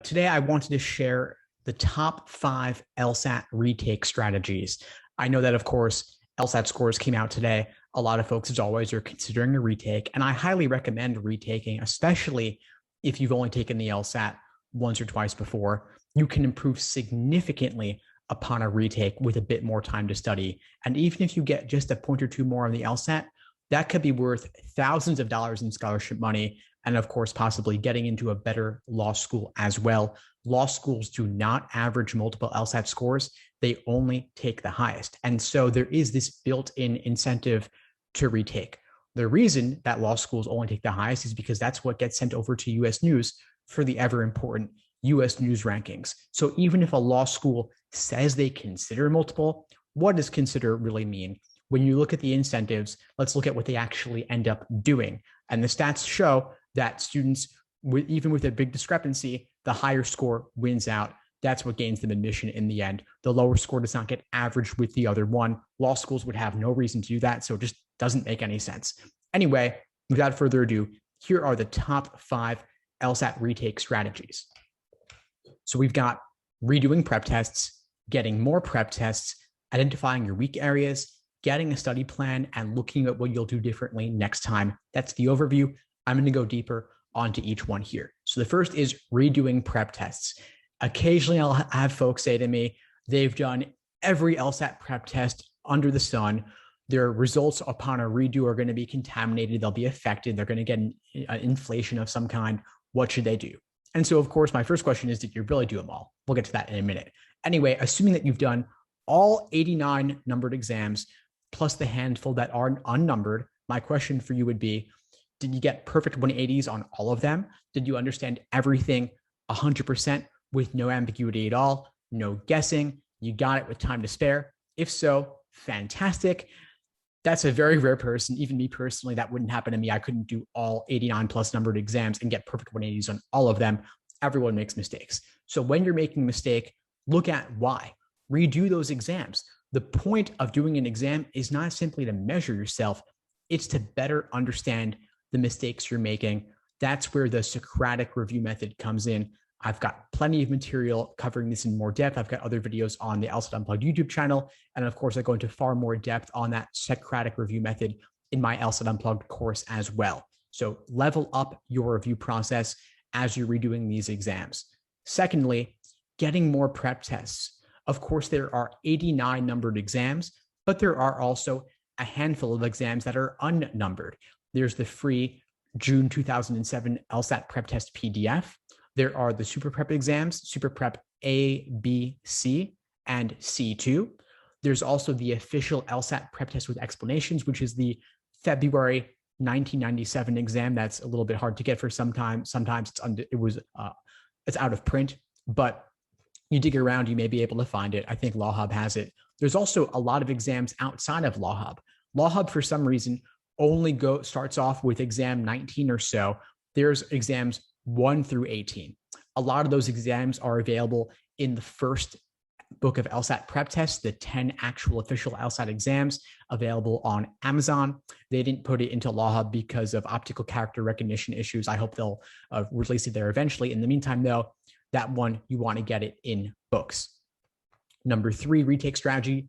Today, I wanted to share the top 5 LSAT retake strategies. I know that, of course, LSAT scores came out today. A lot of folks, as always, are considering a retake, and I highly recommend retaking, especially if you've only taken the LSAT once or twice before. You can improve significantly upon a retake with a bit more time to study. And even if you get just a point or two more on the LSAT, that could be worth thousands of dollars in scholarship money, and of course, possibly getting into a better law school as well. Law schools do not average multiple LSAT scores, they only take the highest. And so there is this built in incentive to retake. The reason that law schools only take the highest is because that's what gets sent over to US News for the ever important US News rankings. So even if a law school says they consider multiple, what does consider really mean? When you look at the incentives, let's look at what they actually end up doing. And the stats show that students, even with a big discrepancy, the higher score wins out. That's what gains them admission in the end. The lower score does not get averaged with the other one. Law schools would have no reason to do that, so it just doesn't make any sense. Anyway, without further ado, here are the top 5 LSAT retake strategies. So we've got redoing prep tests, getting more prep tests, identifying your weak areas, getting a study plan, and looking at what you'll do differently next time. That's the overview. I'm going to go deeper onto each one here. So the first is redoing prep tests. Occasionally, I'll have folks say to me, they've done every LSAT prep test under the sun. Their results upon a redo are going to be contaminated. They'll be affected. They're going to get an inflation of some kind. What should they do? And so, of course, my first question is, did you really do them all? We'll get to that in a minute. Anyway, assuming that you've done all 89 numbered exams, plus the handful that are unnumbered, my question for you would be, did you get perfect 180s on all of them? Did you understand everything 100% with no ambiguity at all? No guessing? You got it with time to spare? If so, fantastic. That's a very rare person. Even me personally, that wouldn't happen to me. I couldn't do all 89 plus numbered exams and get perfect 180s on all of them. Everyone makes mistakes. So when you're making a mistake, look at why. Redo those exams. The point of doing an exam is not simply to measure yourself, it's to better understand the mistakes you're making. That's where the Socratic review method comes in. I've got plenty of material covering this in more depth. I've got other videos on the LSAT Unplugged YouTube channel. And of course, I go into far more depth on that Socratic review method in my LSAT Unplugged course as well. So level up your review process as you're redoing these exams. Secondly, getting more prep tests. Of course, there are 89 numbered exams, but there are also a handful of exams that are unnumbered. There's the free June 2007 LSAT prep test PDF. There are the super prep exams, super prep A, B, C, and C2. There's also the official LSAT prep test with explanations, which is the February 1997 exam. That's a little bit hard to get for sometimes it's out of print, but you dig around, you may be able to find it. I think Law Hub has it. There's also a lot of exams outside of Law Hub. Law Hub, for some reason, only starts off with exam 19 or so. There's exams 1 through 18. A lot of those exams are available in the first book of LSAT prep tests, the 10 actual official LSAT exams available on Amazon. They didn't put it into Law Hub because of optical character recognition issues. I hope they'll release it there eventually. In the meantime, though, that one, you want to get it in books. Number 3, retake strategy,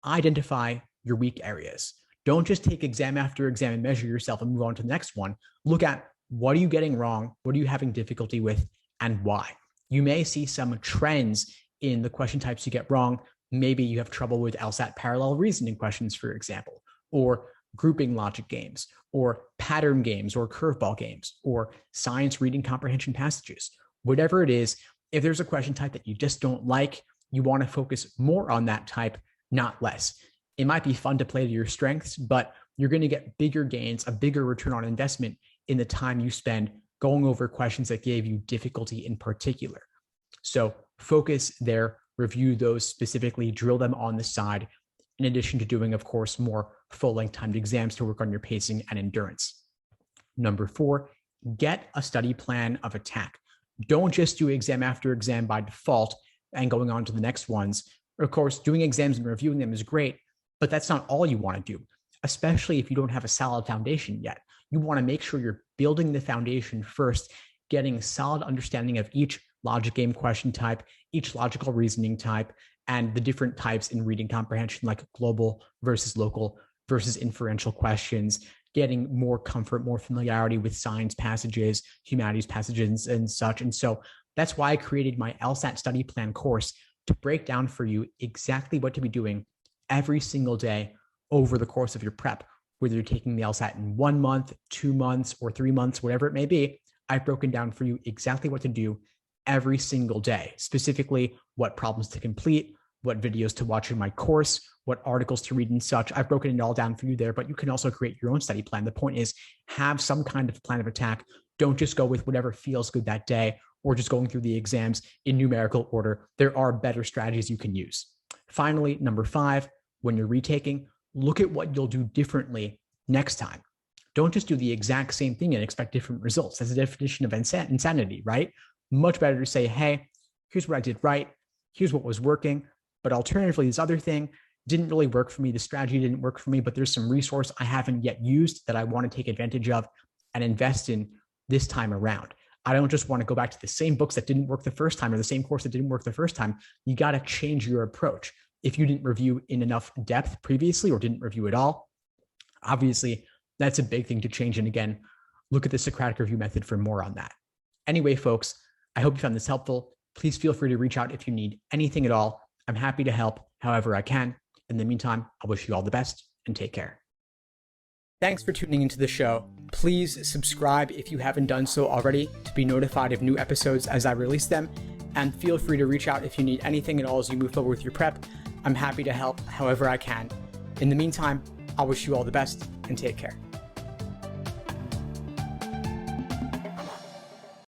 identify your weak areas. Don't just take exam after exam and measure yourself and move on to the next one. Look at, what are you getting wrong? What are you having difficulty with, and why? You may see some trends in the question types you get wrong. Maybe you have trouble with LSAT parallel reasoning questions, for example, or grouping logic games, or pattern games, or curveball games, or science reading comprehension passages. Whatever it is, if there's a question type that you just don't like, you want to focus more on that type, not less. It might be fun to play to your strengths, but you're going to get bigger gains, a bigger return on investment in the time you spend going over questions that gave you difficulty in particular. So focus there, review those specifically, drill them on the side, in addition to doing, of course, more full-length timed exams to work on your pacing and endurance. Number 4, get a study plan of attack. Don't just do exam after exam by default and going on to the next ones. Of course, doing exams and reviewing them is great, but that's not all you want to do, especially if you don't have a solid foundation yet. You want to make sure you're building the foundation first, getting a solid understanding of each logic game question type, each logical reasoning type, and the different types in reading comprehension, like global versus local versus inferential questions, getting more comfort, more familiarity with science passages, humanities passages, and such. And so that's why I created my LSAT study plan course to break down for you exactly what to be doing every single day over the course of your prep, whether you're taking the LSAT in 1 month, 2 months, or 3 months, whatever it may be. I've broken down for you exactly what to do every single day, specifically what problems to complete, what videos to watch in my course, what articles to read and such. I've broken it all down for you there, but you can also create your own study plan. The point is, have some kind of plan of attack. Don't just go with whatever feels good that day or just going through the exams in numerical order. There are better strategies you can use. Finally, number 5, when you're retaking, look at what you'll do differently next time. Don't just do the exact same thing and expect different results. That's the definition of insanity, right? Much better to say, hey, here's what I did right. Here's what was working. But alternatively, this other thing didn't really work for me. The strategy didn't work for me, but there's some resource I haven't yet used that I want to take advantage of and invest in this time around. I don't just want to go back to the same books that didn't work the first time or the same course that didn't work the first time. You got to change your approach. If you didn't review in enough depth previously or didn't review at all, obviously that's a big thing to change. And again, look at the Socratic review method for more on that. Anyway, folks, I hope you found this helpful. Please feel free to reach out if you need anything at all. I'm happy to help however I can. In the meantime, I wish you all the best and take care. Thanks for tuning into the show. Please subscribe if you haven't done so already to be notified of new episodes as I release them. And feel free to reach out if you need anything at all as you move forward with your prep. I'm happy to help however I can. In the meantime, I wish you all the best and take care.